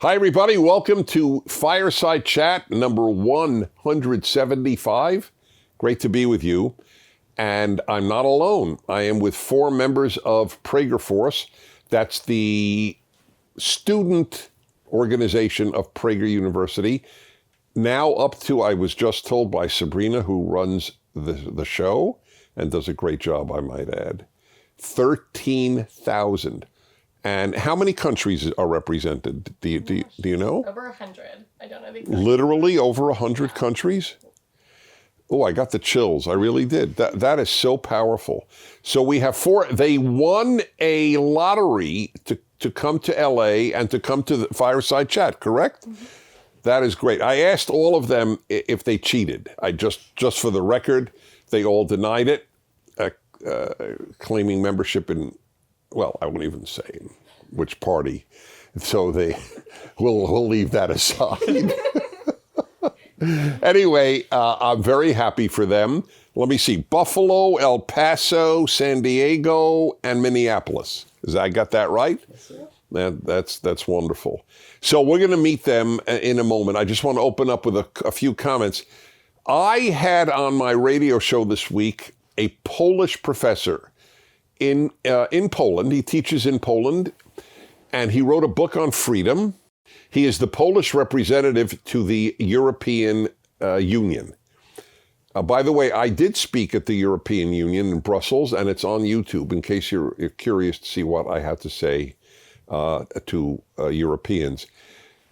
Hi, everybody. Welcome to Fireside Chat number 175. Great to be with you. And I'm not alone. I am with four members of PragerFORCE. That's the student organization of Prager University. Now up to, I was just told by Sabrina, who runs the show and does a great job, I might add, 13,000. And how many countries are represented? Do you know? Over 100. I don't know the exact. Literally over 100 countries? Oh, I got the chills. I really did. That is so powerful. So we have four. They won a lottery to come to LA and to come to the Fireside Chat, correct? Mm-hmm. That is great. I asked all of them if they cheated. I just for the record, they all denied it, claiming membership in, well, I won't even say which party. So we'll leave that aside. Anyway, I'm very happy for them. Let me see. Buffalo, El Paso, San Diego, and Minneapolis. I got that right? Yes, that's wonderful. So we're going to meet them in a moment. I just want to open up with a few comments. I had on my radio show this week a Polish professor in Poland. He teaches in Poland, and he wrote a book on freedom. He is the Polish representative to the European Union. By the way, I did speak at the European Union in Brussels, and it's on YouTube in case you're curious to see what I had to say to Europeans.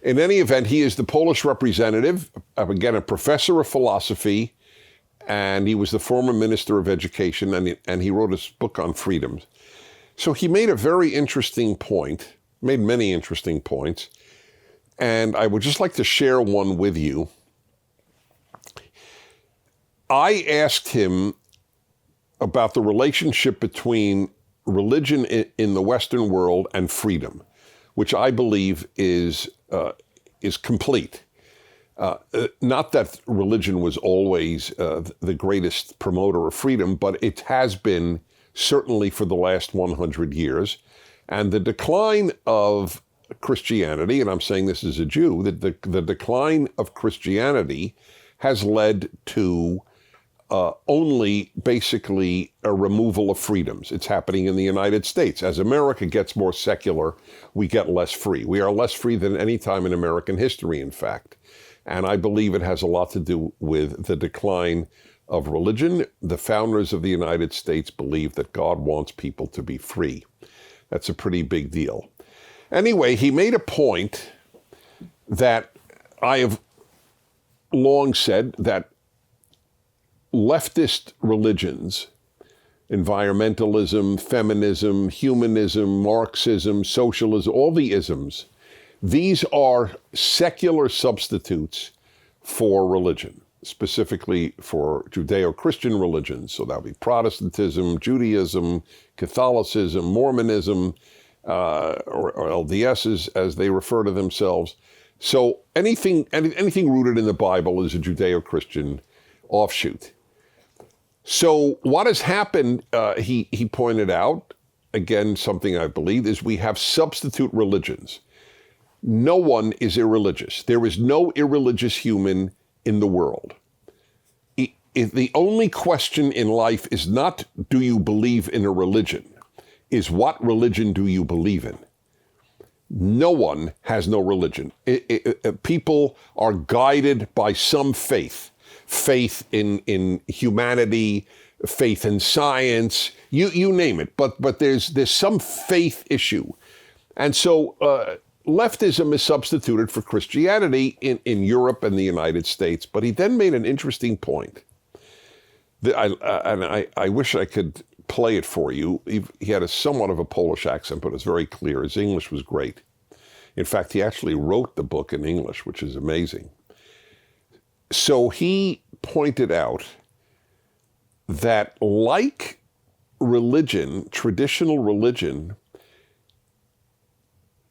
In any event, he is the Polish representative, again, a professor of philosophy, and he was the former minister of education, and he wrote a book on freedoms. So he made a very interesting point, made many interesting points, and I would just like to share one with you. I asked him about the relationship between religion in the Western world and freedom, which I believe is complete. Not that religion was always the greatest promoter of freedom, but it has been certainly for the last 100 years. And the decline of Christianity, and I'm saying this as a Jew, the decline of Christianity has led to only basically a removal of freedoms. It's happening in the United States. As America gets more secular, we get less free. We are less free than any time in American history, in fact. And I believe it has a lot to do with the decline of religion. The founders of the United States believe that God wants people to be free. That's a pretty big deal. Anyway, he made a point that I have long said, that leftist religions, environmentalism, feminism, humanism, Marxism, socialism, all the isms, these are secular substitutes for religion, specifically for Judeo-Christian religions. So that would be Protestantism, Judaism, Catholicism, Mormonism, or LDS as they refer to themselves. So anything rooted in the Bible is a Judeo-Christian offshoot. So what has happened, he pointed out, again, something I believe, is we have substitute religions. No one is irreligious. There is no irreligious human in the world. The only question in life is not, do you believe in a religion? Is what religion do you believe in? No one has no religion. People are guided by some faith. Faith in humanity, faith in science, you name it. But there's some faith issue. And so leftism is substituted for Christianity in Europe and the United States. But he then made an interesting point. I wish I could play it for you. He had somewhat of a Polish accent, but it's very clear. His English was great. In fact, he actually wrote the book in English, which is amazing. So he pointed out that like religion, traditional religion,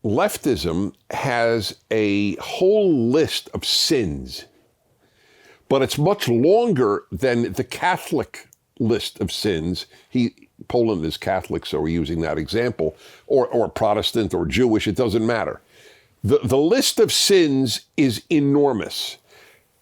leftism has a whole list of sins, but it's much longer than the Catholic list of sins. Poland is Catholic, so we're using that example, or Protestant or Jewish, it doesn't matter. The list of sins is enormous.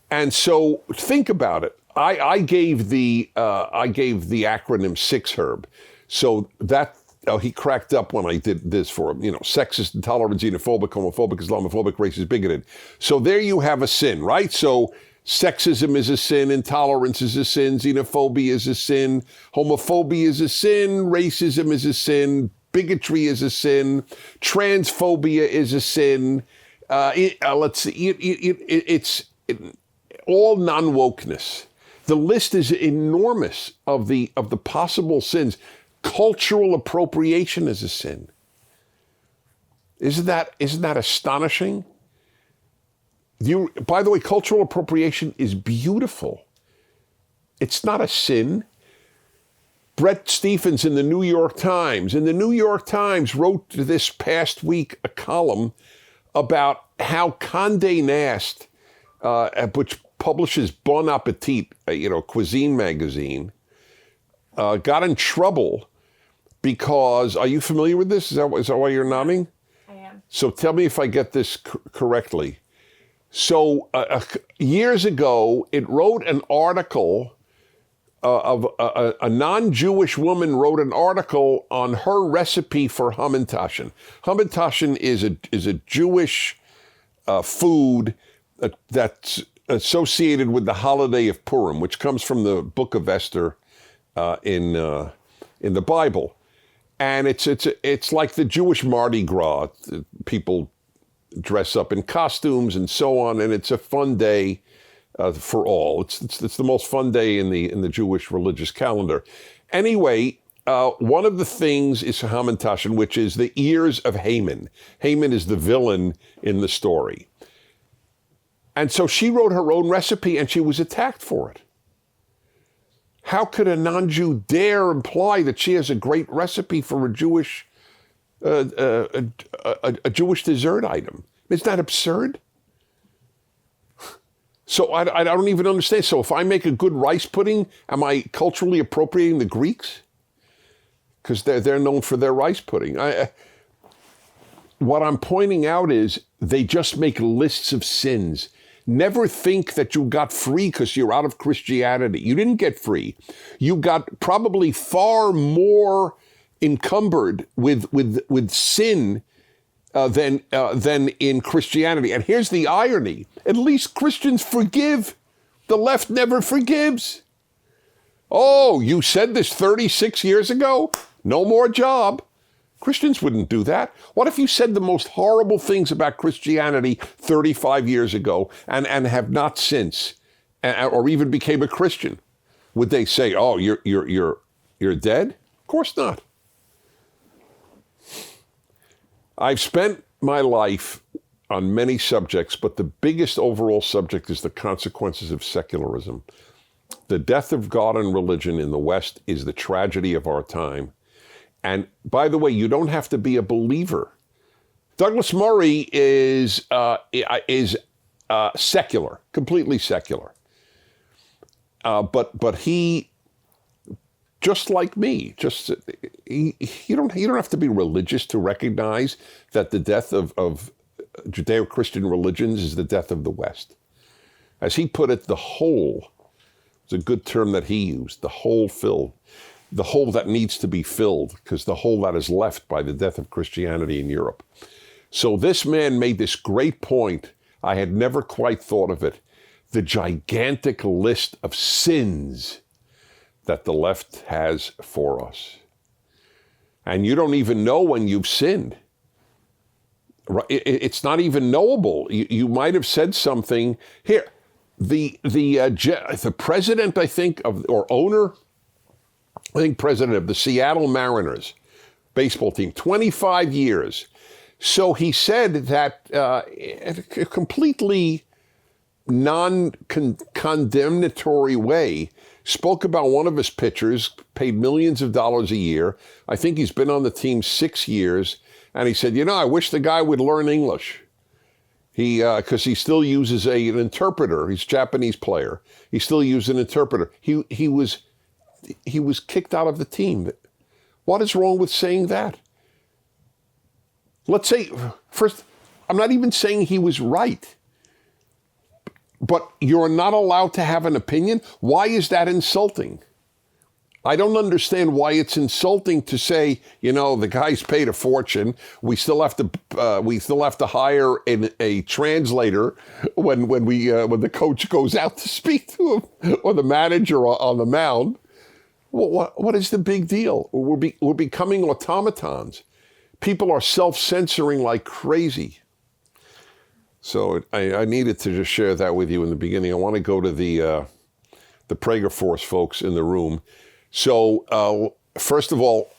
And so think about it. I gave the acronym SIX, Herb. So that he cracked up when I did this for him. Sexist, intolerant, xenophobic, homophobic, Islamophobic, racist, bigoted. So there you have a sin, right? So sexism is a sin, intolerance is a sin, xenophobia is a sin, homophobia is a sin, racism is a sin, bigotry is a sin, transphobia is a sin. It's all non-wokeness. The list is enormous of the possible sins. Cultural appropriation is a sin. Isn't that astonishing? By the way, cultural appropriation is beautiful. It's not a sin. Bret Stephens in the New York Times wrote this past week a column about how Condé Nast, which publishes Bon Appetit, cuisine magazine, got in trouble because, are you familiar with this? Is that why you're nodding? I am. So tell me if I get this correctly. So years ago, it wrote an article of a non-Jewish woman wrote an article on her recipe for Hamantaschen. Hamantaschen is a Jewish food that's associated with the holiday of Purim, which comes from the book of Esther in the Bible. And it's like the Jewish Mardi Gras. People dress up in costumes and so on, and it's a fun day for all. It's the most fun day in the Jewish religious calendar. Anyway, one of the things is Hamantaschen, which is the ears of Haman. Haman is the villain in the story. And so she wrote her own recipe, and she was attacked for it. How could a non-Jew dare imply that she has a great recipe for a Jewish Jewish dessert item? Isn't that absurd? So I don't even understand. So if I make a good rice pudding, am I culturally appropriating the Greeks? Because they're known for their rice pudding. What I'm pointing out is they just make lists of sins. Never think that you got free because you're out of Christianity. You didn't get free. You got probably far more encumbered with sin than in Christianity. And here's the irony. At least Christians forgive. The left never forgives. Oh, you said this 36 years ago? No more job. Christians wouldn't do that. What if you said the most horrible things about Christianity 35 years ago and have not since, or even became a Christian? Would they say, "Oh, you're dead"? Of course not. I've spent my life on many subjects, but the biggest overall subject is the consequences of secularism. The death of God and religion in the West is the tragedy of our time. And by the way, you don't have to be a believer. Douglas Murray is secular, completely secular. But he, just like me, you don't have to be religious to recognize that the death of Judeo-Christian religions is the death of the West. As he put it, the hole, it's a good term that he used, the hole filled. The hole that needs to be filled, because the hole that is left by the death of Christianity in Europe. So this man made this great point. I had never quite thought of it. The gigantic list of sins that the left has for us. And you don't even know when you've sinned. It's not even knowable. You might have said something. Here, the president, I think, or owner, I think president of the Seattle Mariners baseball team, 25 years. So he said that in a completely non-condemnatory way, spoke about one of his pitchers, paid millions of dollars a year. I think he's been on the team 6 years. And he said, I wish the guy would learn English. Because he still uses an interpreter. He's a Japanese player. He still uses an interpreter. He was kicked out of the team. What is wrong with saying that? Let's say, first, I'm not even saying he was right. But you're not allowed to have an opinion? Why is that insulting? I don't understand why it's insulting to say, the guy's paid a fortune. We still have to hire a translator when the coach goes out to speak to him, or the manager on the mound. What is the big deal? We're becoming automatons. People are self-censoring like crazy. So I needed to just share that with you in the beginning. I want to go to the PragerFORCE folks in the room. So first of all,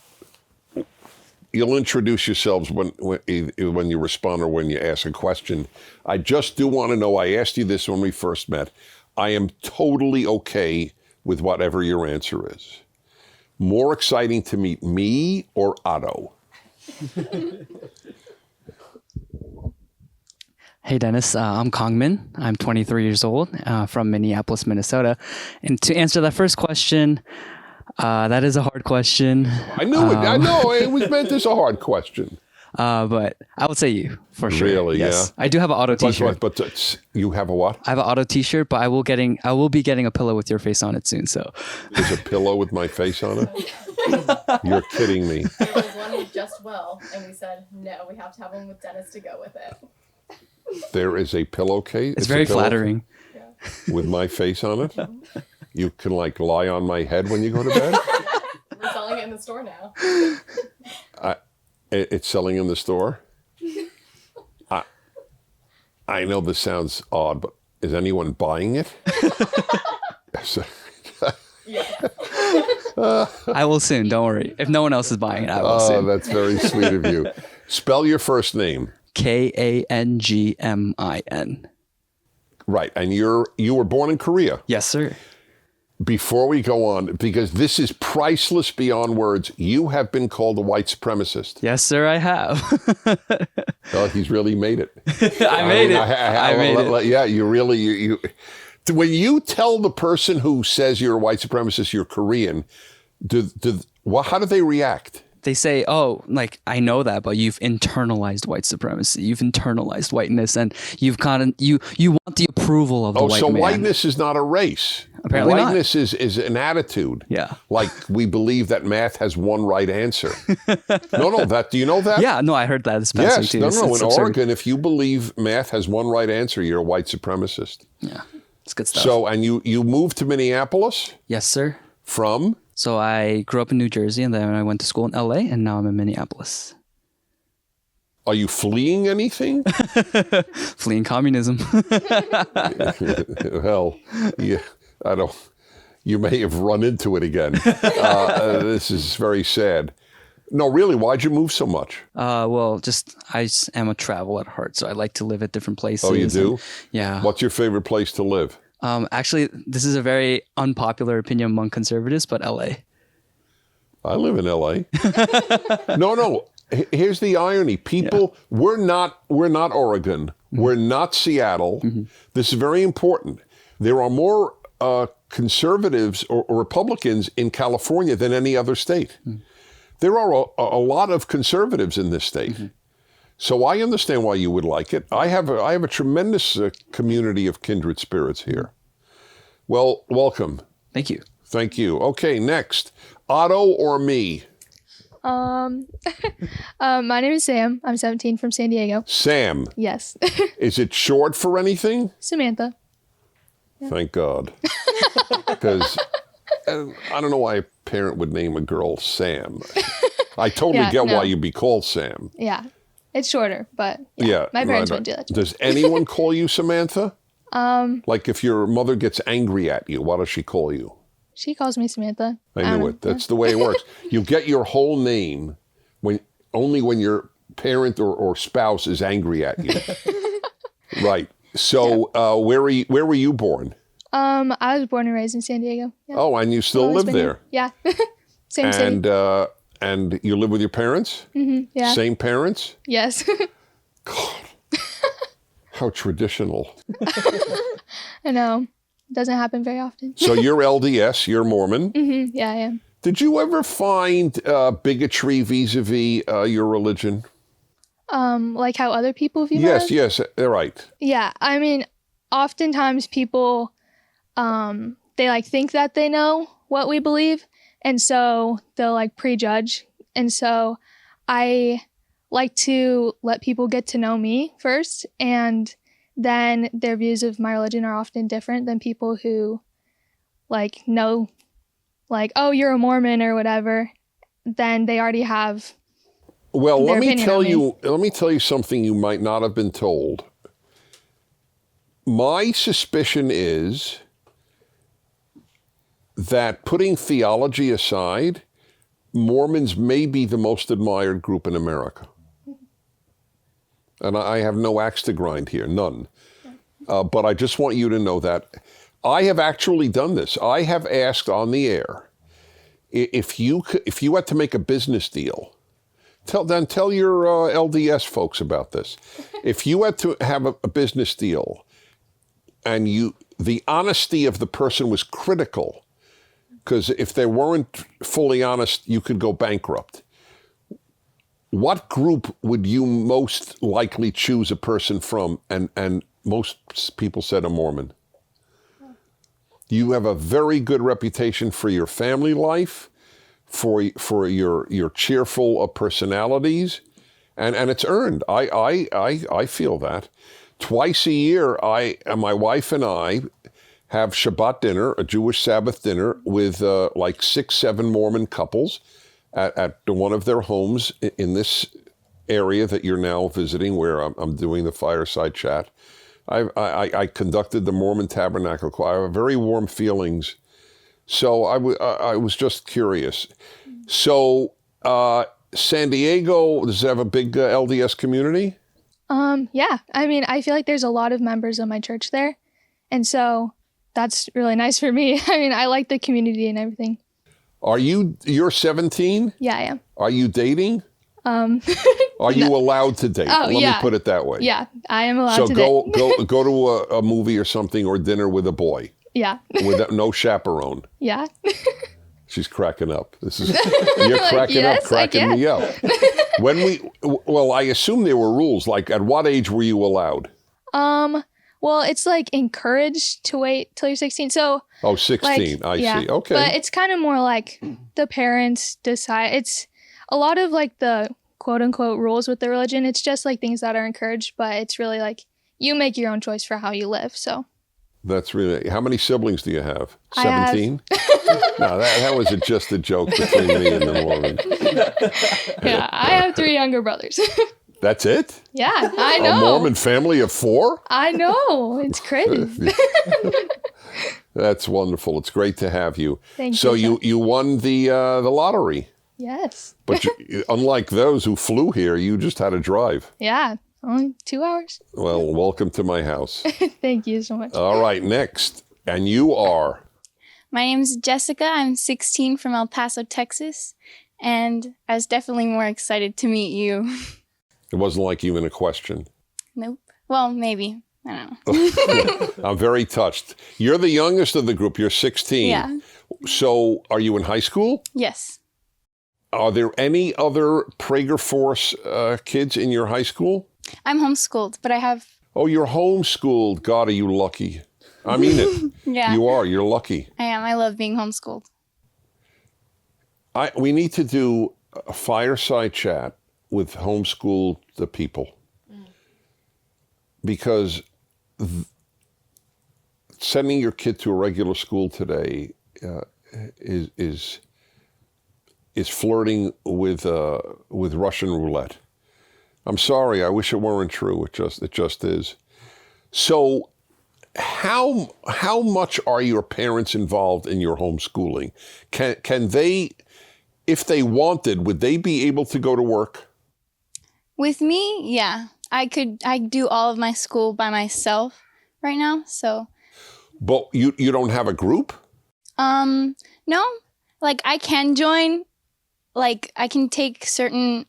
you'll introduce yourselves when you respond or when you ask a question. I just do want to know, I asked you this when we first met. I am totally okay with whatever your answer is. More exciting to meet me or Otto? Hey, Dennis. I'm Kongmin. I'm 23 years old from Minneapolis, Minnesota. And to answer that first question, that is a hard question. I knew it. I know it was meant as a hard question. But I would say you, for sure. Really? Yes. Yeah. I do have an auto t-shirt. But you have a what? I have an auto t-shirt, but I will be getting a pillow with your face on it soon. So there's a pillow with my face on it? You're kidding me. There was one with Just Well, and we said, no, we have to have one with Dennis to go with it. There is a pillowcase? It's very flattering. With my face on it? You can lie on my head when you go to bed? We're selling it in the store now. It's selling in the store? I know this sounds odd, but is anyone buying it? Yeah. I will soon. Don't worry. If no one else is buying it, I will soon. That's very sweet of you. Spell your first name. Kangmin. Right. And you were born in Korea. Yes, sir. Before we go on, because this is priceless beyond words, you have been called a white supremacist. Yes, sir, I have. Oh, he's really made it. I made it. Yeah, you when you tell the person who says you're a white supremacist, you're Korean, how do they react? They say, oh, I know that, but you've internalized white supremacy. You've internalized whiteness, and you want the approval of the white man. Oh, so whiteness is not a race. Apparently whiteness is an attitude. Yeah. Like we believe that math has one right answer. No, do you know that? Yeah, no, I heard that this past week too. Yes, no. In absurd. Oregon, if you believe math has one right answer, you're a white supremacist. Yeah, it's good stuff. So, and you moved to Minneapolis? Yes, sir. From? So I grew up in New Jersey, and then I went to school in LA, and now I'm in Minneapolis. Are you fleeing anything? Fleeing communism. Well, yeah, I don't. You may have run into it again. This is very sad. No, really, why'd you move so much? Well, I am a traveler at heart, so I like to live at different places. Oh, you do? Yeah. What's your favorite place to live? Actually, this is a very unpopular opinion among conservatives, but LA. I live in LA. No. Here's the irony. People, we're not Oregon. Mm-hmm. We're not Seattle. Mm-hmm. This is very important. There are more conservatives or Republicans in California than any other state. Mm-hmm. There are a lot of conservatives in this state. Mm-hmm. So I understand why you would like it. I have a tremendous community of kindred spirits here. Well, welcome. Thank you. Thank you. Okay, next. Otto or me? My name is Sam. I'm 17 from San Diego. Sam? Yes. Is it short for anything? Samantha. Yeah. Thank God. Because I don't know why a parent would name a girl Sam. I totally get why you'd be called Sam. Yeah. It's shorter, but my parents wouldn't do that. Does anyone call you Samantha? Like if your mother gets angry at you, what does she call you? She calls me Samantha. I knew it. That's the way it works. You get your whole name only when your parent or spouse is angry at you. Right. So where were you born? I was born and raised in San Diego. Yeah. Oh, and you still live there? Yeah. Same city. And you live with your parents? Mm-hmm, yeah. Same parents? Yes. God, how traditional. I know. It doesn't happen very often. So you're LDS, you're Mormon. Mm-hmm, yeah, I am. Did you ever find bigotry vis-a-vis your religion? Like how other people view Yes, us? yes, they're right. Yeah, I mean, oftentimes people, they like think that they know what we believe, and so they'll like prejudge. And so I like to let people get to know me first, and then their views of my religion are often different than people who like know, like, oh, you're a Mormon or whatever. Then they already have. Well, Their let me opinion tell on me. you. Let me tell you something you might not have been told. My suspicion is that, putting theology aside, Mormons may be the most admired group in America. And I have no axe to grind here, none. But I just want you to know that I have actually done this. I have asked on the air, if you had to make a business deal, tell your LDS folks about this. If you had to have a business deal, and the honesty of the person was critical, because if they weren't fully honest, you could go bankrupt. What group would you most likely choose a person from? And most people said a Mormon. You have a very good reputation for your family life, for your cheerful personalities, and it's earned. I feel that. Twice a year, my wife and I have Shabbat dinner, a Jewish Sabbath dinner, with like 6, 7 Mormon couples at one of their homes in this area that you're now visiting, where I'm doing the Fireside chat. I conducted the Mormon Tabernacle Choir. I have very warm feelings. So I was just curious. So San Diego, does it have a big LDS community? Yeah, I mean, I feel like there's a lot of members of my church there. And so that's really nice for me. I mean, I like the community and everything. You're 17? Yeah, I am. Are you dating? Are you allowed to date? Oh, Let yeah. me put it that way. Yeah, I am allowed So to go to a movie or something, or dinner with a boy. Yeah. With no chaperone. Yeah. She's cracking up. You're cracking up, yes, cracking me up. Well, I assume there were rules. Like, at what age were you allowed? Well, it's like encouraged to wait till you're 16. So, 16. like, I yeah. see. Okay. But it's kind of more like the parents decide. It's a lot of like the quote unquote rules with the religion. It's just like things that are encouraged, but it's really like you make your own choice for how you live. So. That's really. How many siblings do you have? I have- 17? No, that was just a joke between me and the Mormon. Yeah, I have 3 younger brothers. That's it? Yeah, I know. A Mormon family of 4? I know. It's crazy. That's wonderful. It's great to have you. Thank so you. you won the lottery, Yes. but unlike those who flew here, you just had to drive. Yeah, only 2 hours. Well, welcome to my house. Thank you so much. All right, next. And you are? My name's Jessica. I'm 16 from El Paso, Texas. And I was definitely more excited to meet you. It wasn't like even a question. Nope. Well, maybe. I don't know. I'm very touched. You're the youngest of the group. You're 16. Yeah. So are you in high school? Yes. Are there any other PragerFORCE kids in your high school? I'm homeschooled, but I have... Oh, you're homeschooled. God, are you lucky? I mean it. Yeah. You are. You're lucky. I am. I love being homeschooled. We need to do a fireside chat with homeschooled people. Because sending your kid to a regular school today is flirting with Russian roulette. I'm sorry. I wish it weren't true. It just is. So, how much are your parents involved in your homeschooling? Can they, if they wanted, would they be able to go to work? With me, yeah. I do all of my school by myself right now, so. But you don't have a group? No. Like, I can join. Like, I can take certain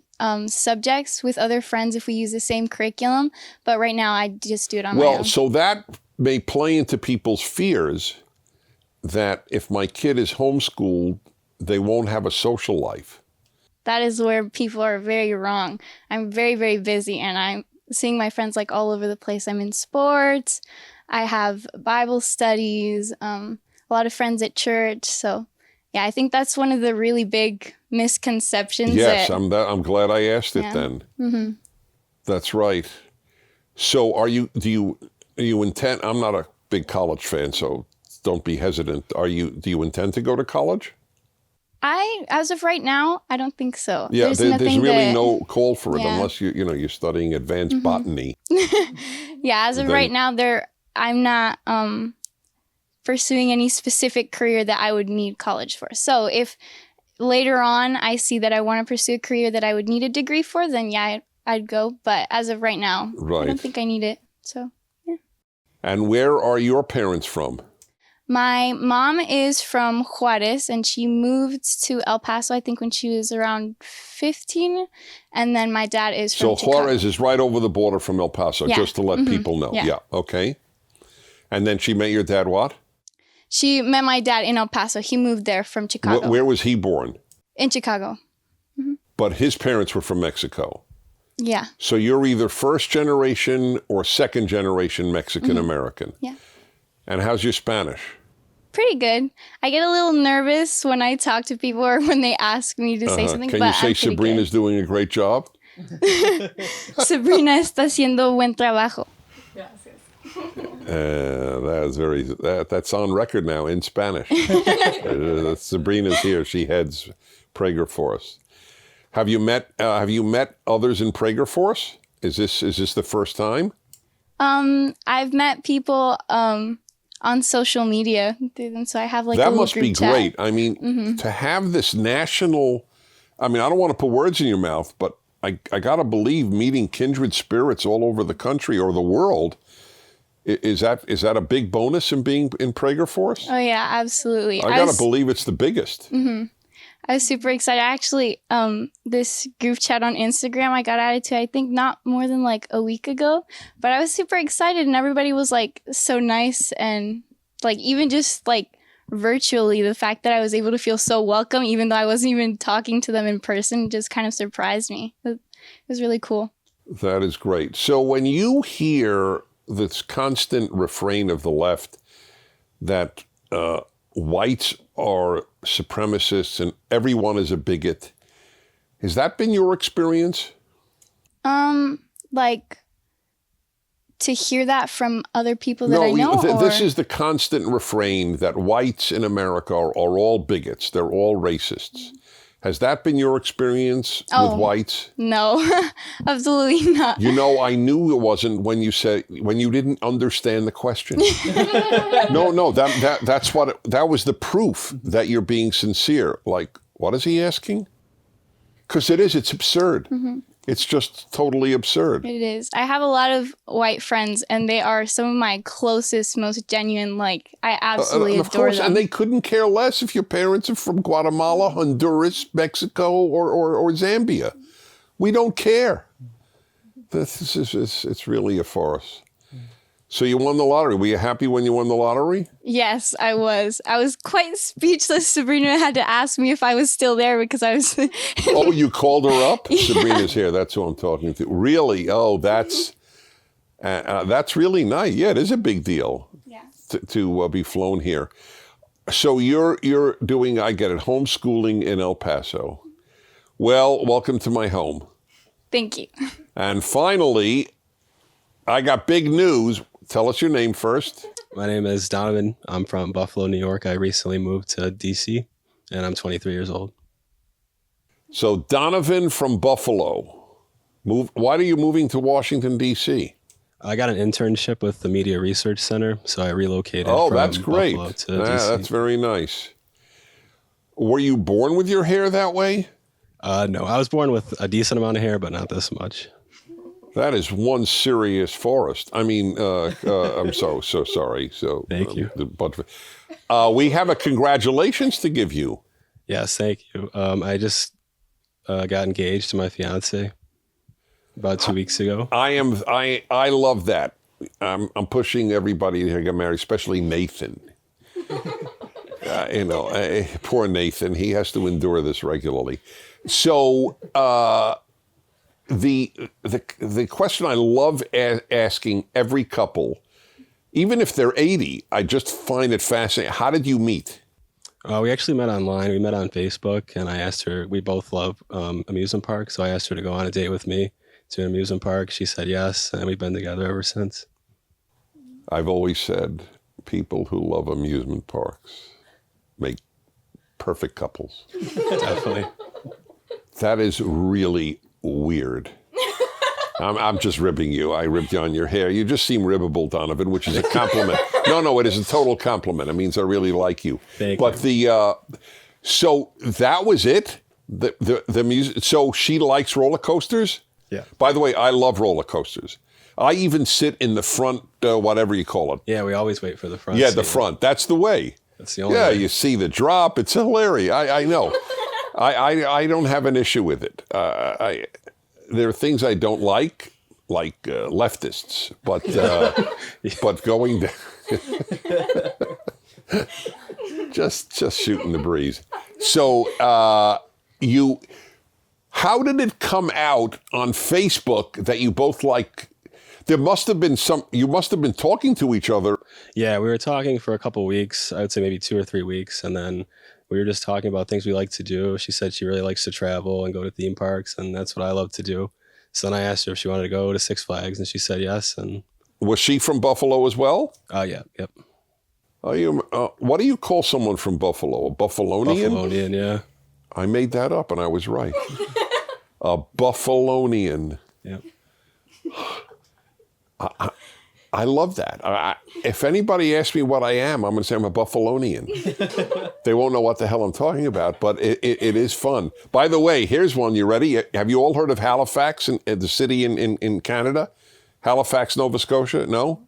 subjects with other friends if we use the same curriculum. But right now, I just do it on my own. Well, so that may play into people's fears that if my kid is homeschooled, they won't have a social life. that is where people are very wrong. I'm very, very busy, and I'm seeing my friends like all over the place. I'm in sports. I have Bible studies, a lot of friends at church. So yeah, I think that's one of the really big misconceptions. Yes, I'm glad I asked it Yeah. then. Mm-hmm. That's right. So do you intend, I'm not a big college fan, so don't be hesitant. Do you intend to go to college? As of right now, I don't think so. Yeah, there's really no call for it Yeah. unless you're studying advanced botany. Yeah, as of Then- right now, I'm not pursuing any specific career that I would need college for. So if later on I see that I want to pursue a career that I would need a degree for, then yeah, I'd go. But as of right now, I Right. don't think I need it. So And where are your parents from? my mom is from Juarez, and she moved to El Paso, I think, when she was around 15. And then my dad is from So Chicago. Juarez is right over the border from El Paso, Yeah. just to let Mhm. people know. Yeah. Yeah, okay. And then she met your dad what? She met my dad in El Paso. He moved there from Chicago. Where was he born? In Chicago. But his parents were from Mexico. Yeah. So you're either first generation or second generation Mexican American. Yeah. And how's your Spanish? Pretty good. I get a little nervous when I talk to people or when they ask me to say something. Can but you say I'm pretty Sabrina's doing a great job? good. Sabrina está haciendo buen trabajo. Yes, yes. That's on record now in Spanish. Sabrina's here. She heads PragerFORCE. Have you met others in PragerFORCE? Is this the first time? I've met people on social media through them, so I have like a That little must group be chat. great. I mean, to have this national, I mean, I don't want to put words in your mouth, but I got to believe meeting kindred spirits all over the country or the world, is that a big bonus in being in PragerFORCE? Oh yeah, absolutely. I got to believe it's the biggest. I was super excited. Actually, this group chat on Instagram I got added to, I think not more than like a week ago. But I was super excited, and everybody was like so nice, and like even just like virtually, the fact that I was able to feel so welcome, even though I wasn't even talking to them in person, just kind of surprised me. It was really cool. That is great. So when you hear this constant refrain of the left that whites are supremacists and everyone is a bigot, has that been your experience? Like to hear that from other people that I know. This or- is the constant refrain that whites in America are all bigots. They're all racists. Has that been your experience with whites? No, absolutely not. You know, I knew it wasn't when you didn't understand the question. No, that was the proof that you're being sincere. Like, what is he asking? Because it's absurd. It's just totally absurd. It is. I have a lot of white friends, and they are some of my closest, most genuine. Like, I absolutely Of adore course, them. and they couldn't care less if your parents are from Guatemala, Honduras, Mexico, or Zambia. We don't care. It's really a farce. So you won the lottery. Were you happy when you won the lottery? Yes, I was. I was quite speechless. Sabrina had to ask me if I was still there because I was. Oh, you called her up? Sabrina's here. That's who I'm talking to. Really? Oh, that's really nice. Yeah, it is a big deal. Yeah. To be flown here. So you're doing, I get it, homeschooling in El Paso. Well, welcome to my home. Thank you. And finally, I got big news. Tell us your name first. My name is Donovan. I'm from Buffalo, New York. I recently moved to DC, and I'm 23 years old. So Donovan from Buffalo. Why are you moving to Washington, D.C.? I got an internship with the Media Research Center, so I relocated Oh, from that's great. Buffalo to DC. That's very nice. Were you born with your hair that way? No, I was born with a decent amount of hair, but not this much. That is one serious forest. I mean, I'm so sorry. So Thank you. But we have a congratulations to give you. Yes, thank you. I just got engaged to my fiance about 2 weeks ago. I love that. I'm pushing everybody to get married, especially Nathan. Poor Nathan. He has to endure this regularly. So the question I love asking every couple, even if they're 80, I just find it fascinating. How did you meet? We actually met online. We met on Facebook, and I asked her. We both love amusement parks, so I asked her to go on a date with me to an amusement park. She said yes, and we've been together ever since. I've always said people who love amusement parks make perfect couples. Definitely. That is really weird. I'm just ribbing you. I ribbed you on your hair. You just seem ribbable, Donovan, which is a compliment. No, it is a total compliment. It means I really like you. Thank but you. So that was it? The music. So she likes roller coasters? Yeah. By the way, I love roller coasters. I even sit in the front, whatever you call it. Yeah, we always wait for the front. Yeah, seat. the front. That's the way. That's the only Yeah, way. you see the drop. It's hilarious. I know. I don't have an issue with it. There are things I don't like leftists, but but going just shooting the breeze. So how did it come out on Facebook that you both like? There must have been you must have been talking to each other. Yeah, we were talking for a couple weeks. I would say maybe 2 or 3 weeks, and then we were just talking about things we like to do. She said she really likes to travel and go to theme parks, and that's what I love to do. So then I asked her if she wanted to go to Six Flags, and she said yes. And Was she from Buffalo as well? Yeah, yep. Are you? What do you call someone from Buffalo? A Buffalonian? Buffalonian, yeah. I made that up, and I was right. A Buffalonian. Yep. I love that. If anybody asks me what I am, I'm going to say I'm a Buffalonian. They won't know what the hell I'm talking about, but it is fun. By the way, here's one. You ready? Have you all heard of Halifax, the city in Canada? Halifax, Nova Scotia? No?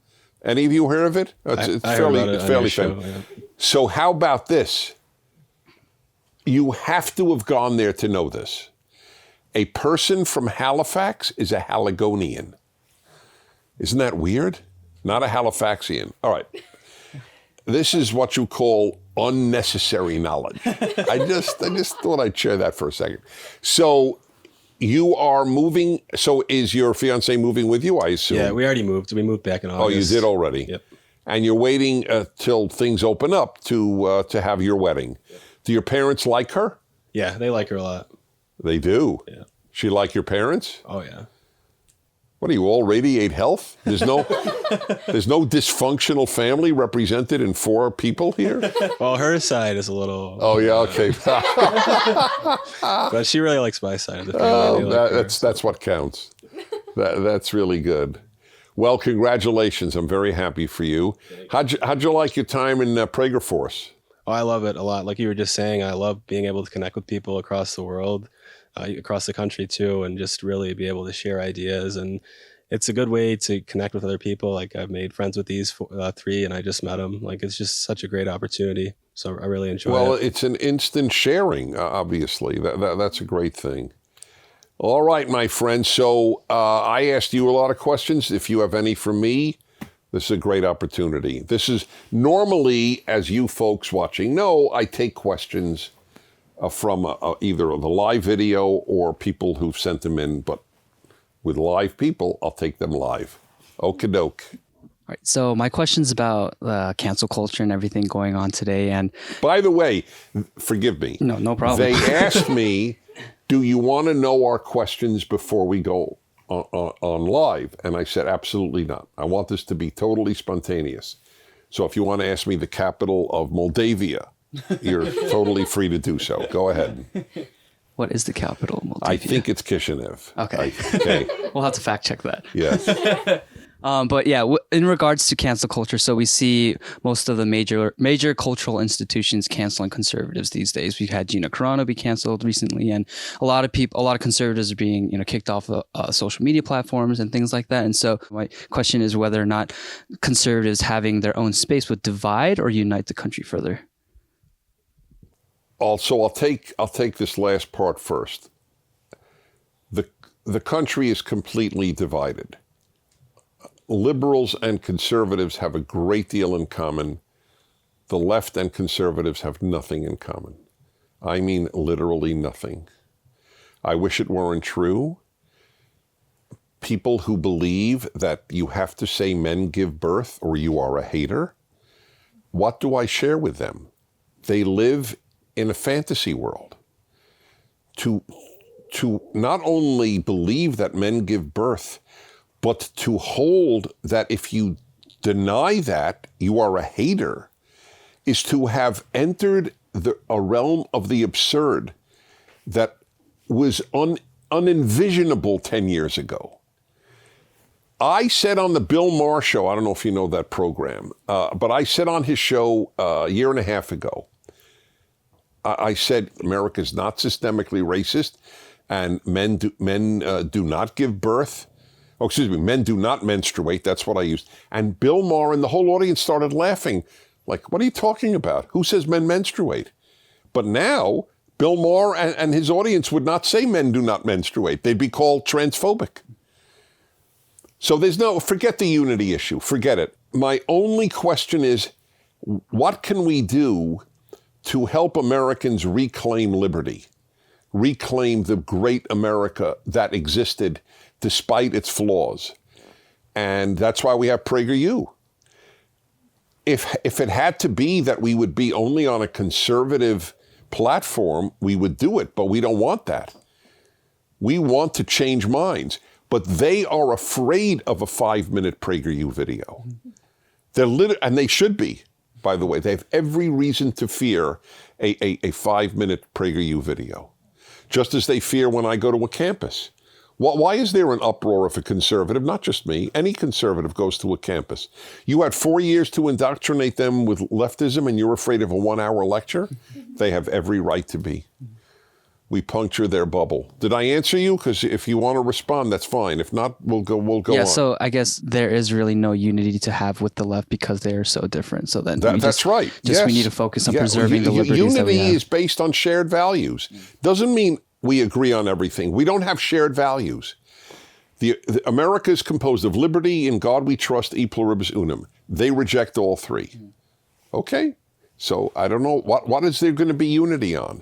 Any of you heard of it? It's I heard about it it's on fairly your show, famous. yeah. So how about this? You have to have gone there to know this. A person from Halifax is a Haligonian. Isn't that weird? Not a Halifaxian. All right. This is what you call unnecessary knowledge. I just thought I'd share that for a second. So you are moving. So is your fiance moving with you, I assume? Yeah, we already moved. We moved back in August. Oh, you did already? Yep. And you're waiting till things open up to have your wedding. Yep. Do your parents like her? Yeah, they like her a lot. They do? Yeah. She like your parents? Oh, yeah. What do you all radiate health? There's no dysfunctional family represented in 4 people here? Well, her side is a little... Oh, yeah, okay. But she really likes my side of the family. That's what counts. That's really good. Well, congratulations. I'm very happy for you. How'd you like your time in PragerFORCE? Oh, I love it a lot. Like you were just saying, I love being able to connect with people across the world, across the country too, and just really be able to share ideas. And it's a good way to connect with other people. Like I've made friends with these 3, and I just met them. Like it's just such a great opportunity. So I really enjoy it. Well, it's an instant sharing, obviously. That's a great thing. All right, my friend. So I asked you a lot of questions. If you have any for me, this is a great opportunity. This is normally, as you folks watching know, I take questions from either the live video or people who've sent them in. But with live people, I'll take them live. Okie doke. All right. So my question's about cancel culture and everything going on today. And by the way, forgive me. No problem. They asked me, do you want to know our questions before we go on live? And I said, absolutely not. I want this to be totally spontaneous. So if you want to ask me the capital of Moldavia, you're totally free to do so. Go ahead. What is the capital of Moldavia? I think it's Kishinev. Okay. Okay. We'll have to fact check that. Yes. But yeah, in regards to cancel culture, so we see most of the major cultural institutions canceling conservatives these days. We've had Gina Carano be canceled recently, and a lot of conservatives are being kicked off of social media platforms and things like that. And so my question is whether or not conservatives having their own space would divide or unite the country further. Also, I'll take this last part first. The country is completely divided. Liberals and conservatives have a great deal in common. The left and conservatives have nothing in common. I mean, literally nothing. I wish it weren't true. People who believe that you have to say men give birth or you are a hater, what do I share with them? They live in a fantasy world. To not only believe that men give birth, but to hold that if you deny that, you are a hater, is to have entered a realm of the absurd that was unenvisionable 10 years ago. I said on the Bill Maher show, I don't know if you know that program, but I said on his show a year and a half ago, I said America's not systemically racist and men do not give birth. Oh, excuse me, men do not menstruate. That's what I used. And Bill Maher and the whole audience started laughing. Like, what are you talking about? Who says men menstruate? But now, Bill Maher and his audience would not say men do not menstruate. They'd be called transphobic. So forget the unity issue. Forget it. My only question is, what can we do to help Americans reclaim liberty? Reclaim the great America that existed despite its flaws. And that's why we have PragerU. If it had to be that we would be only on a conservative platform, we would do it, but we don't want that. We want to change minds, but they are afraid of a 5-minute PragerU video. And they should be, by the way. They have every reason to fear a 5-minute PragerU video, just as they fear when I go to a campus. Why is there an uproar if a conservative, not just me, any conservative goes to a campus? You had 4 years to indoctrinate them with leftism and you're afraid of a 1-hour lecture? They have every right to be. We puncture their bubble. Did I answer you? Because if you want to respond, that's fine. If not, we'll go on. Yeah, so I guess there is really no unity to have with the left because they are so different. So then that's right. Yes. We need to focus on preserving the liberties that we have. Unity is based on shared values. Doesn't mean we agree on everything. We don't have shared values. America is composed of liberty, in God we trust, e pluribus unum. They reject all three. Okay, so I don't know, what is there going to be unity on?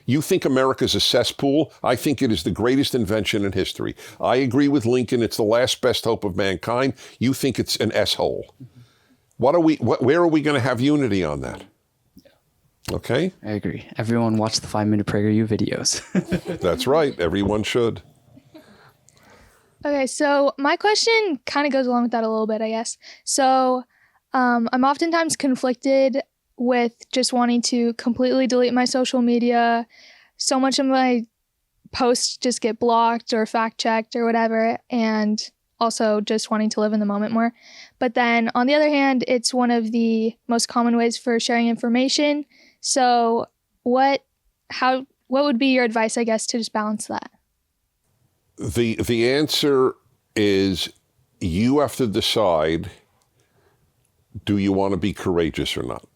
You think America's a cesspool? I think it is the greatest invention in history. I agree with Lincoln, it's the last best hope of mankind. You think it's an S-hole. Where are we going to have unity on that? Okay? I agree. Everyone watch the 5-minute PragerU videos. That's right. Everyone should. Okay, so my question kind of goes along with that a little bit, I guess. So I'm oftentimes conflicted with just wanting to completely delete my social media. So much of my posts just get blocked or fact-checked or whatever, and also just wanting to live in the moment more. But then on the other hand, it's one of the most common ways for sharing information. So what would be your advice, I guess, to just balance that? The answer is you have to decide, do you want to be courageous or not?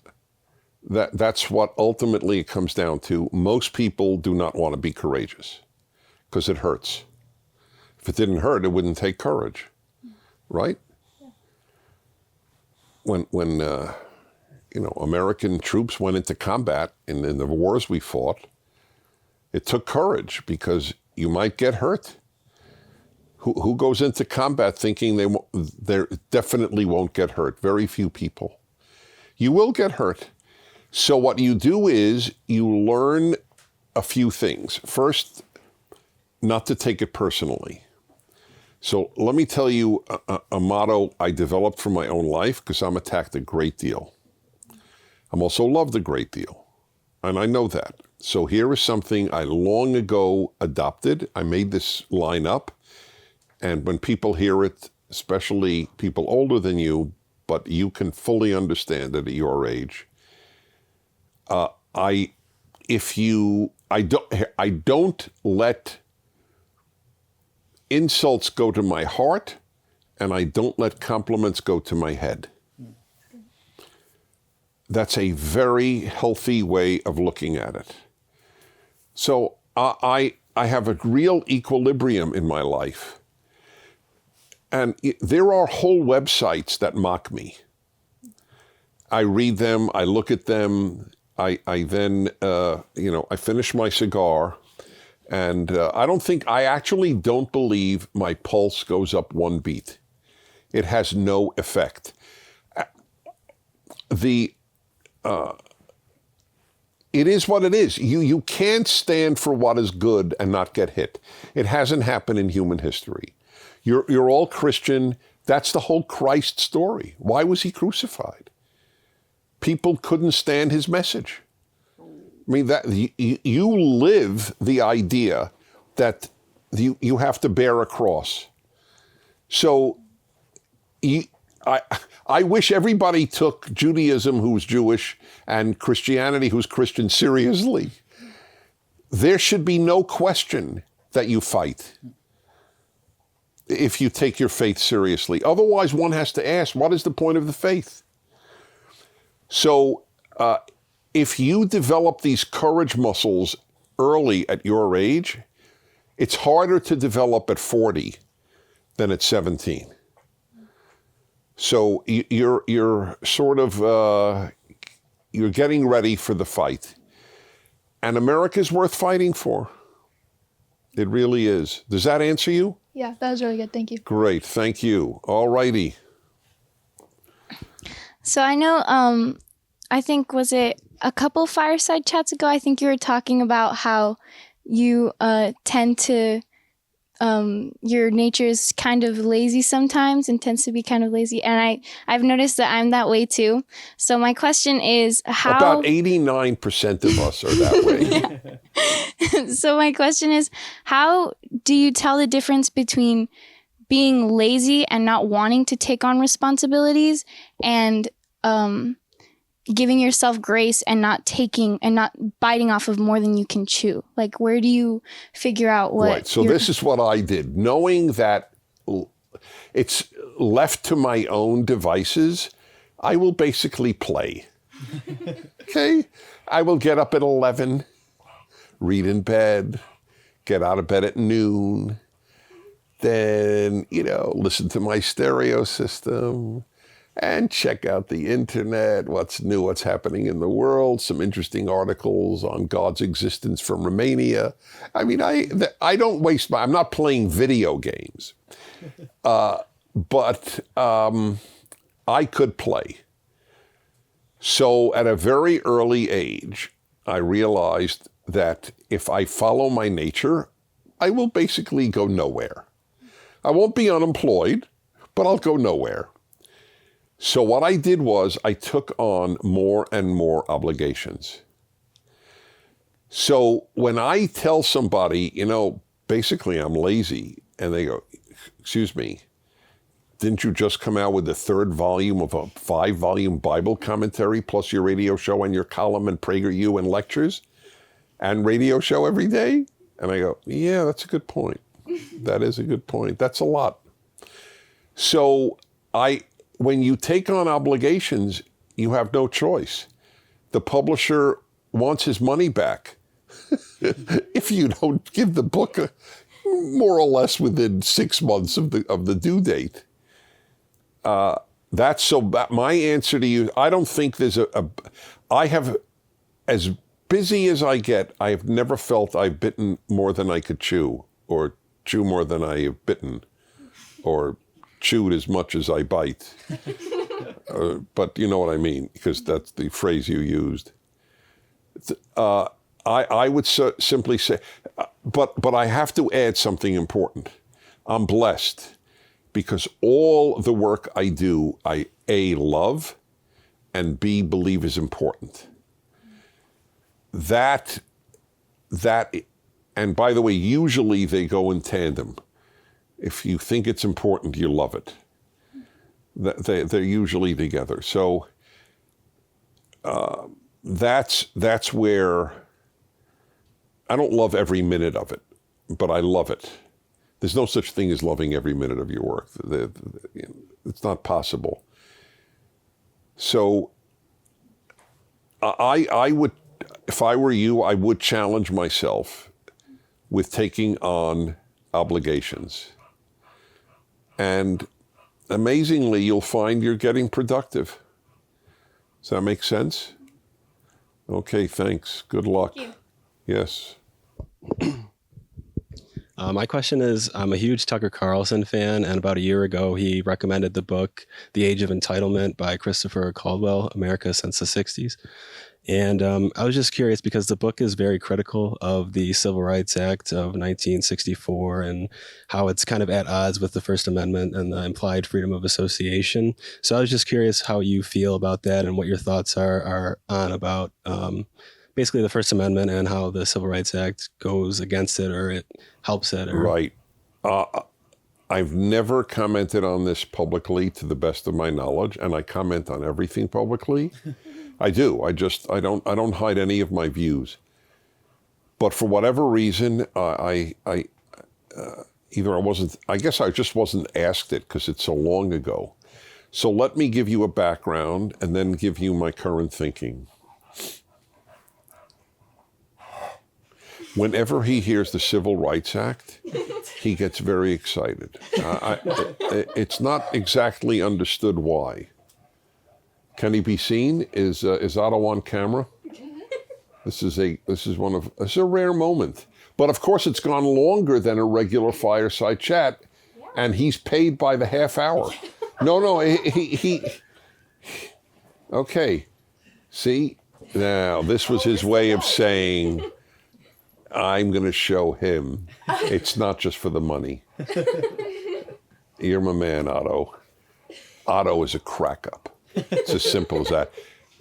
That's what ultimately it comes down to. Most people do not want to be courageous because it hurts. If it didn't hurt, it wouldn't take courage, right? Yeah. When American troops went into combat in the wars we fought, it took courage because you might get hurt. Who goes into combat thinking they definitely won't get hurt? Very few people. You will get hurt. So what you do is you learn a few things. First, not to take it personally. So let me tell you a motto I developed for my own life because I'm attacked a great deal. I'm also loved a great deal, and I know that. So here is something I long ago adopted. I made this line up, and when people hear it, especially people older than you, but you can fully understand it at your age, I don't let insults go to my heart, and I don't let compliments go to my head. That's a very healthy way of looking at it. So I have a real equilibrium in my life. And there are whole websites that mock me. I read them, I look at them, I then, I finish my cigar, And I actually don't believe my pulse goes up one beat. It has no effect. It is what it is. You can't stand for what is good and not get hit. It hasn't happened in human history. You're all Christian. That's the whole Christ story. Why was he crucified? People couldn't stand his message. I mean, that you live the idea that you have to bear a cross. So I wish everybody took Judaism, who's Jewish, and Christianity, who's Christian, seriously. There should be no question that you fight if you take your faith seriously. Otherwise, one has to ask, what is the point of the faith? So if you develop these courage muscles early at your age, it's harder to develop at 40 than at 17. So you're sort of, you're getting ready for the fight. And America's worth fighting for. It really is. Does that answer you? Yeah, that was really good. Thank you. Great. Thank you. All righty. So I know, I think, was it a couple Fireside chats ago? I think you were talking about how you tend to, your nature is kind of lazy sometimes and tends to be kind of lazy. And I've noticed that I'm that way too. So my question is how... About 89% of us are that way. So my question is, how do you tell the difference between being lazy and not wanting to take on responsibilities and giving yourself grace and not biting off of more than you can chew? Like, where do you figure out what... Right. So this is what I did. Knowing that it's left to my own devices, I will basically play. Okay? I will get up at 11, read in bed, get out of bed at noon, then, listen to my stereo system, and check out the internet, what's new, what's happening in the world, some interesting articles on God's existence from Romania. I mean, I don't waste I'm not playing video games, but I could play. So at a very early age, I realized that if I follow my nature, I will basically go nowhere. I won't be unemployed, but I'll go nowhere. So what I did was I took on more and more obligations. So when I tell somebody, basically I'm lazy, and they go, excuse me, didn't you just come out with the 3rd volume of a 5-volume Bible commentary, plus your radio show and your column and PragerU and lectures and radio show every day? And I go, yeah, that's a good point. That is a good point. That's a lot. So when you take on obligations, you have no choice. The publisher wants his money back if you don't give the book more or less within 6 months of the due date. My answer to you, I don't think there's I have, as busy as I get, I have never felt I've bitten more than I could chew, or chew more than I have bitten, or chewed as much as I bite. But you know what I mean, because that's the phrase you used. I would simply say, but I have to add something important. I'm blessed because all the work I do, I A, love, and B, believe is important. That, and by the way, usually they go in tandem. If you think it's important, you love it. They're usually together. So that's where I don't love every minute of it, but I love it. There's no such thing as loving every minute of your work. It's not possible. So I would, if I were you, I would challenge myself with taking on obligations. And amazingly, you'll find you're getting productive. Does that make sense? Okay, thanks. Good luck. Thank you. Yes. My question is, I'm a huge Tucker Carlson fan, and about a year ago, he recommended the book, The Age of Entitlement by Christopher Caldwell, America Since the 60s. And I was just curious because the book is very critical of the Civil Rights Act of 1964 and how it's kind of at odds with the First Amendment and the implied freedom of association. So I was just curious how you feel about that and what your thoughts are on about basically the First Amendment and how the Civil Rights Act goes against it or it helps it. Or... Right. I've never commented on this publicly to the best of my knowledge, and I comment on everything publicly. I do. I don't hide any of my views. But for whatever reason, I guess I just wasn't asked it because it's so long ago. So let me give you a background and then give you my current thinking. Whenever he hears the Civil Rights Act, he gets very excited. It's not exactly understood why. Can he be seen? Is Otto on camera? This is a rare moment. But of course, it's gone longer than a regular fireside chat, and he's paid by the half hour. No, he. Okay, see, now this was his way of saying, I'm going to show him. It's not just for the money. You're my man, Otto. Otto is a crack up. It's as simple as that.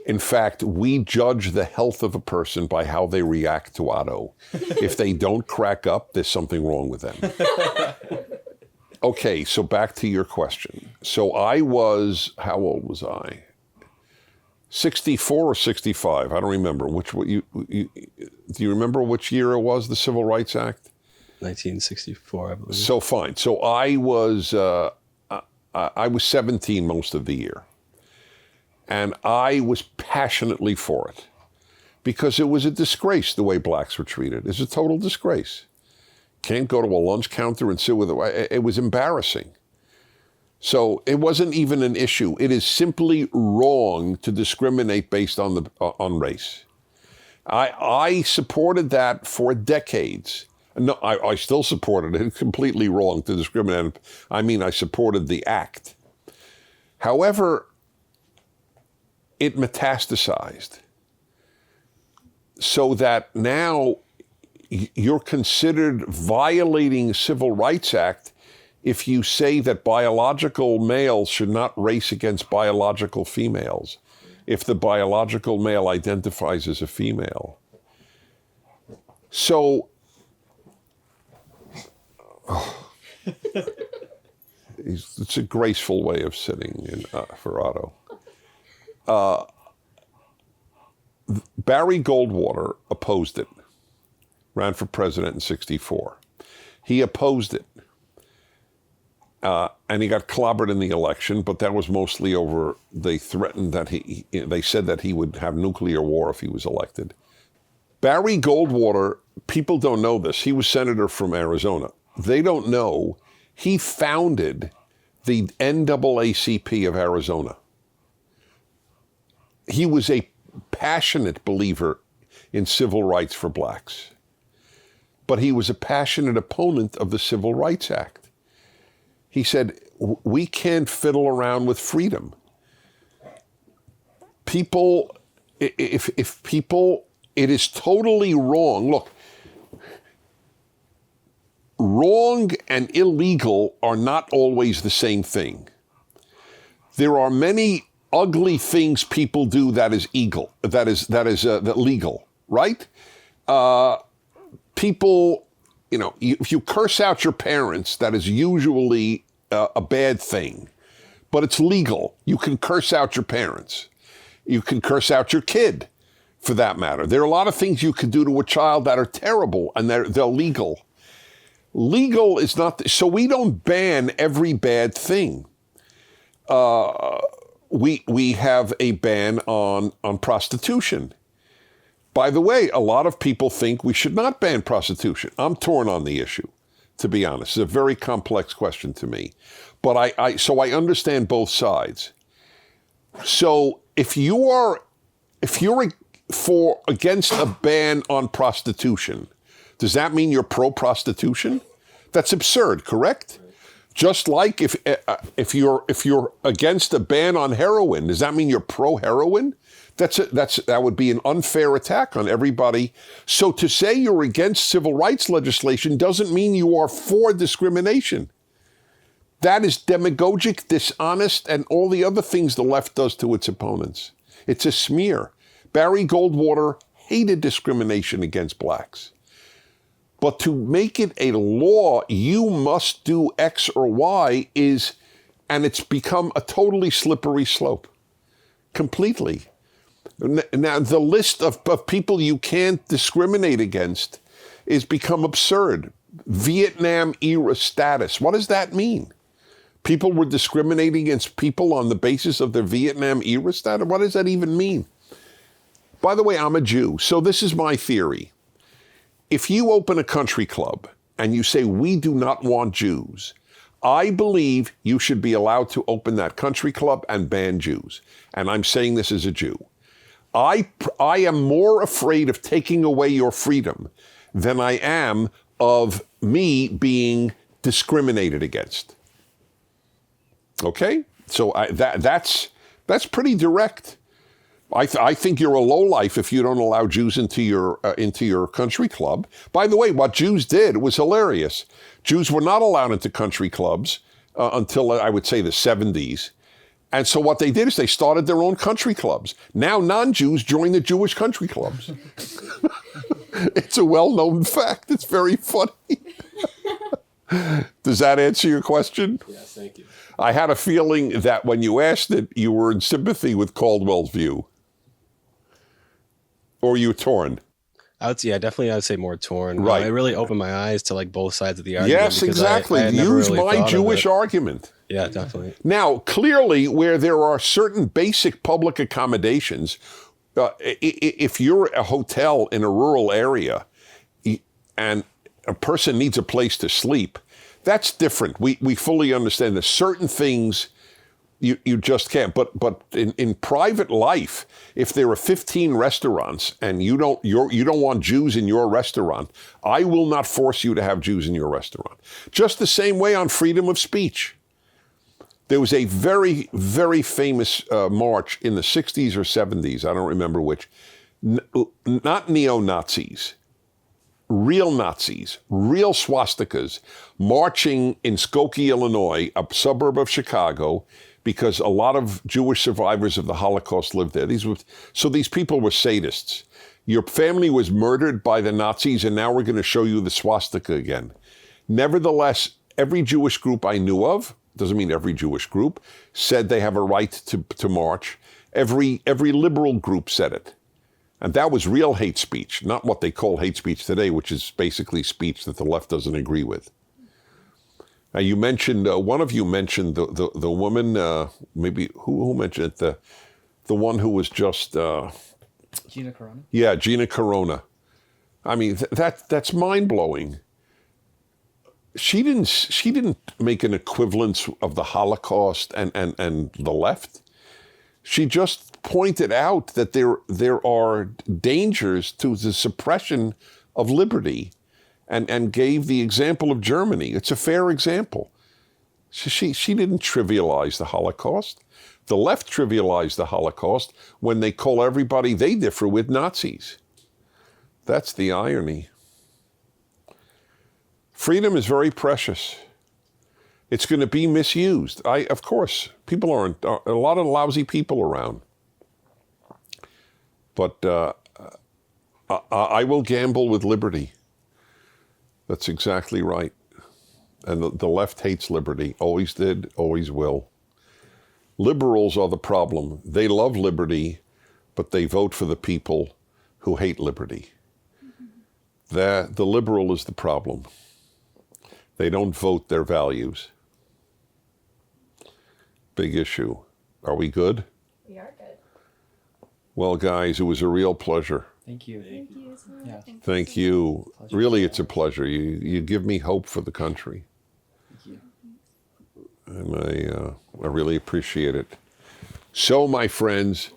In fact, we judge the health of a person by how they react to Otto. If they don't crack up, there's something wrong with them. Okay, so back to your question. So how old was I? 64 or 65? I don't remember. Do you remember which year it was, the Civil Rights Act? 1964, I believe. So fine. So I was 17 most of the year. And I was passionately for it because it was a disgrace the way blacks were treated. It's a total disgrace. Can't go to a lunch counter and sit with it was embarrassing. So it wasn't even an issue. It is simply wrong to discriminate based on race. I supported that for decades. No, I still supported it. It's completely wrong to discriminate. I mean, I supported the act. However, it metastasized so that now you're considered violating Civil Rights Act if you say that biological males should not race against biological females if the biological male identifies as a female. So, it's a graceful way of sitting for Otto. Barry Goldwater opposed it, ran for president in 1964. He opposed it, and he got clobbered in the election, but that was mostly over, they threatened that they said that he would have nuclear war if he was elected. Barry Goldwater, people don't know this, he was senator from Arizona. They don't know he founded the NAACP of Arizona. He was a passionate believer in civil rights for blacks, but he was a passionate opponent of the Civil Rights Act. He said, we can't fiddle around with freedom. People, if people, it is totally wrong. Look, wrong and illegal are not always the same thing. There are many ugly things people do that is legal, right? People, if you curse out your parents, that is usually a bad thing, but it's legal. You can curse out your parents. You can curse out your kid, for that matter. There are a lot of things you can do to a child that are terrible, and they're legal. Legal is not, so we don't ban every bad thing. We have a ban on prostitution. By the way, a lot of people think we should not ban prostitution. I'm torn on the issue, to be honest. It's a very complex question to me. But so I understand both sides. So if you're against a ban on prostitution, does that mean you're pro-prostitution? That's absurd, correct? Just like if you're against a ban on heroin, does that mean you're pro-heroin? That would be an unfair attack on everybody. So to say you're against civil rights legislation doesn't mean you are for discrimination. That is demagogic, dishonest, and all the other things the left does to its opponents. It's a smear. Barry Goldwater hated discrimination against blacks. But to make it a law, you must do X or Y and it's become a totally slippery slope. Completely. Now, the list of people you can't discriminate against is become absurd. Vietnam era status. What does that mean? People were discriminating against people on the basis of their Vietnam era status? What does that even mean? By the way, I'm a Jew, so this is my theory. If you open a country club and you say, we do not want Jews, I believe you should be allowed to open that country club and ban Jews. And I'm saying this as a Jew. I am more afraid of taking away your freedom than I am of me being discriminated against. Okay? So that's pretty direct. I think you're a lowlife if you don't allow Jews into your country club. By the way, what Jews did was hilarious. Jews were not allowed into country clubs until, I would say, the 70s. And so what they did is they started their own country clubs. Now non-Jews join the Jewish country clubs. It's a well-known fact. It's very funny. Does that answer your question? Yes, thank you. I had a feeling that when you asked it, you were in sympathy with Caldwell's view. Or you torn? Definitely I would say more torn. Right. It really opened my eyes to like both sides of the argument. Yes, exactly. I had never Use really my thought of Jewish it. argument. Yeah, definitely. Now, clearly, where there are certain basic public accommodations, if you're a hotel in a rural area and a person needs a place to sleep, that's different. We fully understand that certain things you just can't. But in private life, if there are 15 restaurants and you don't want Jews in your restaurant, I will not force you to have Jews in your restaurant. Just the same way on freedom of speech. There was a very, very famous march in the 60s or 70s, I don't remember which, not neo-Nazis, real Nazis, real swastikas, marching in Skokie, Illinois, a suburb of Chicago, because a lot of Jewish survivors of the Holocaust lived there. So these people were sadists. Your family was murdered by the Nazis, and now we're going to show you the swastika again. Nevertheless, every Jewish group I knew of, doesn't mean every Jewish group, said they have a right to march. Every liberal group said it. And that was real hate speech, not what they call hate speech today, which is basically speech that the left doesn't agree with. Now, you mentioned, one of you mentioned the woman, maybe, who mentioned it? The one who was just... Gina Carano? Yeah, Gina Carano. I mean, that's mind-blowing. She didn't make an equivalence of the Holocaust and the left. She just pointed out that there are dangers to the suppression of liberty and gave the example of Germany. It's a fair example. She didn't trivialize the Holocaust. The left trivialized the Holocaust when they call everybody they differ with Nazis. That's the irony. Freedom is very precious. It's going to be misused. Of course, people aren't, a lot of lousy people around. But I will gamble with liberty. That's exactly right. And the left hates liberty, always did, always will. Liberals are the problem. They love liberty, but they vote for the people who hate liberty. The liberal is the problem. They don't vote their values. Big issue. Are we good? We are good. Well, guys, it was a real pleasure. Thank you. Thank you so much. Yeah. Thank you. Really, it's a pleasure. You give me hope for the country. Thank you. And I really appreciate it. So, my friends,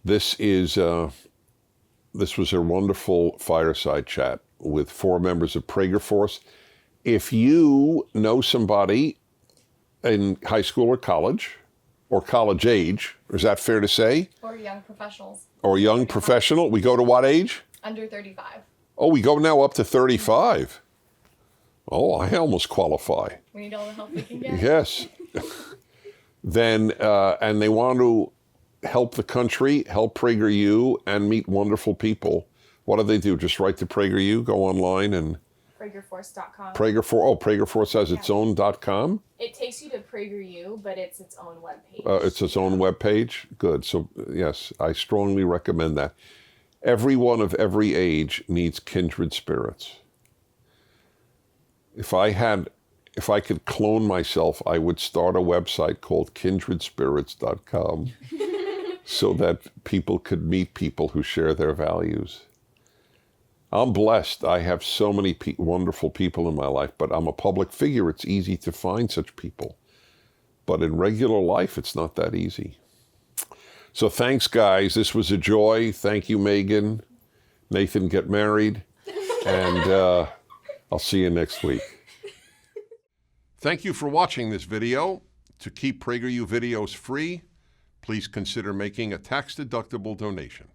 this was a wonderful fireside chat. with 4 members of PragerFORCE. If you know somebody in high school or college age, is that fair to say? Or young professionals. Or young professional, we go to what age? Under 35. Oh, we go now up to 35. Oh, I almost qualify. We need all the help we can get. Yes. Then, and they want to help the country, help PragerU, and meet wonderful people. What do? Just write to PragerU, go online and... PragerForce.com. PragerForce has its own .com? It takes you to PragerU, but it's its own webpage. It's its own webpage? Good. So, yes, I strongly recommend that. Everyone of every age needs kindred spirits. If I could clone myself, I would start a website called kindredspirits.com so that people could meet people who share their values. I'm blessed. I have so many wonderful people in my life, but I'm a public figure. It's easy to find such people. But in regular life, it's not that easy. So thanks, guys. This was a joy. Thank you, Megan. Nathan, get married. And I'll see you next week. Thank you for watching this video. To keep PragerU videos free, please consider making a tax-deductible donation.